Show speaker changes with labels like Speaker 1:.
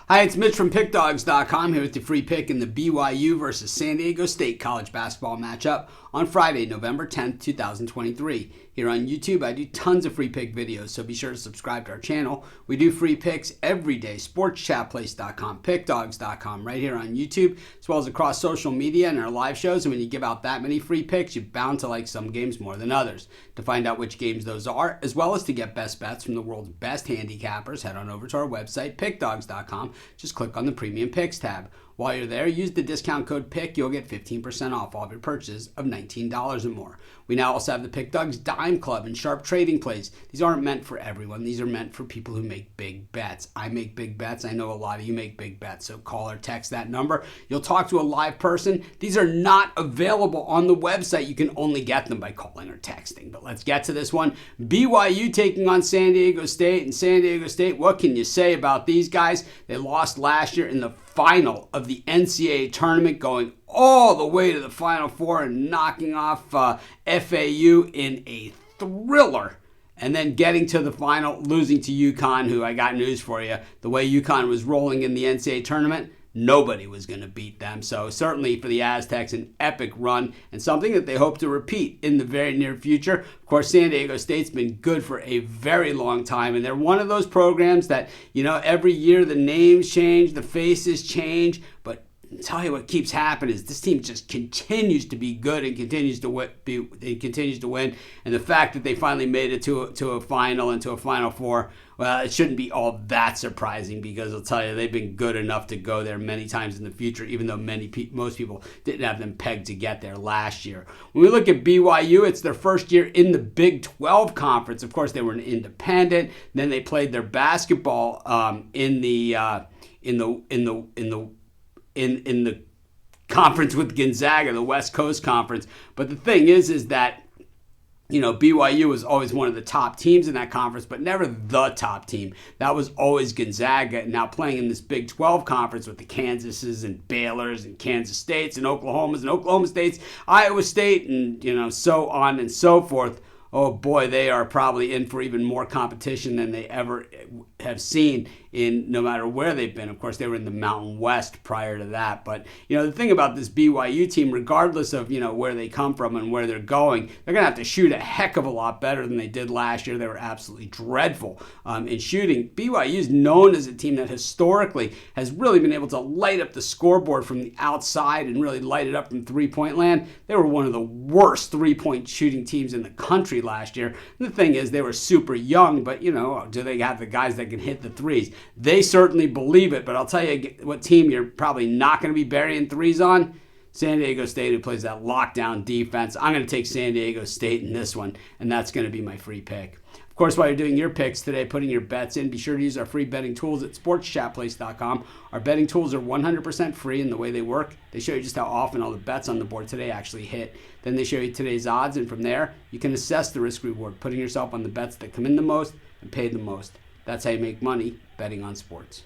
Speaker 1: Hi, it's Mitch from Pickdawgz.com here with the free pick in the BYU versus San Diego State college basketball matchup on Friday, November 10th, 2023. Here on YouTube, I do tons of free pick videos, so be sure to subscribe to our channel. We do free picks every day, sportschatplace.com, pickdawgz.com, right here on YouTube, as well as across social media and our live shows. And when you give out that many free picks, you're bound to like some games more than others. To find out which games those are, as well as to get best bets from the world's best handicappers, head on over to our website, pickdawgz.com. Just click on the Premium Picks tab. While you're there, use the discount code PICK. You'll get 15% off all of your purchases of $19 or more. We now also have the Pick Dawgz Dime Club and Sharp Trading Plays. These aren't meant for everyone. These are meant for people who make big bets. I make big bets. I know a lot of you make big bets. So call or text that number. You'll talk to a live person. These are not available on the website. You can only get them by calling or texting. But let's get to this one. BYU taking on San Diego State. And San Diego State, what can you say about these guys? They lost last year in the final of the NCAAB tournament, going all the way to the Final Four and knocking off FAU in a thriller. And then getting to the final, losing to UConn, who I got news for you. The way UConn was rolling in the NCAA tournament, nobody was going to beat them. So certainly for the Aztecs, an epic run and something that they hope to repeat in the very near future. Of course, San Diego State's been good for a very long time, and they're one of those programs that, every year the names change, the faces change, but I'll tell you what keeps happening is this team just continues to be good and continues to win. And the fact that they finally made it to a final and to a Final Four, well, it shouldn't be all that surprising, because I'll tell you, they've been good enough to go there many times in the future, even though most people didn't have them pegged to get there last year. When we look at BYU, it's their first year in the Big 12 conference. Of course, they were an independent. Then they played their basketball in the conference with Gonzaga, the West Coast Conference. But the thing is that BYU was always one of the top teams in that conference, but never the top team. That was always Gonzaga. And now playing in this Big 12 conference with the Kansases and Baylors and Kansas States and Oklahomas and Oklahoma States, Iowa State, and so on and so forth. Oh boy, they are probably in for even more competition than they ever have seen in no matter where they've been. Of course, they were in the Mountain West prior to that. But, the thing about this BYU team, regardless of, where they come from and where they're going, they're going to have to shoot a heck of a lot better than they did last year. They were absolutely dreadful in shooting. BYU is known as a team that historically has really been able to light up the scoreboard from the outside and really light it up from three-point land. They were one of the worst three-point shooting teams in the country last year. And the thing is, they were super young, but, do they have the guys that can hit the threes? They certainly believe it, but I'll tell you what team you're probably not going to be burying threes on. San Diego State, who plays that lockdown defense. I'm going to take San Diego State in this one, and that's going to be my free pick. Of course, while you're doing your picks today, putting your bets in, be sure to use our free betting tools at sportschatplace.com. Our betting tools are 100% free in the way they work. They show you just how often all the bets on the board today actually hit. Then they show you today's odds, and from there, you can assess the risk-reward, putting yourself on the bets that come in the most and pay the most. That's how you make money betting on sports.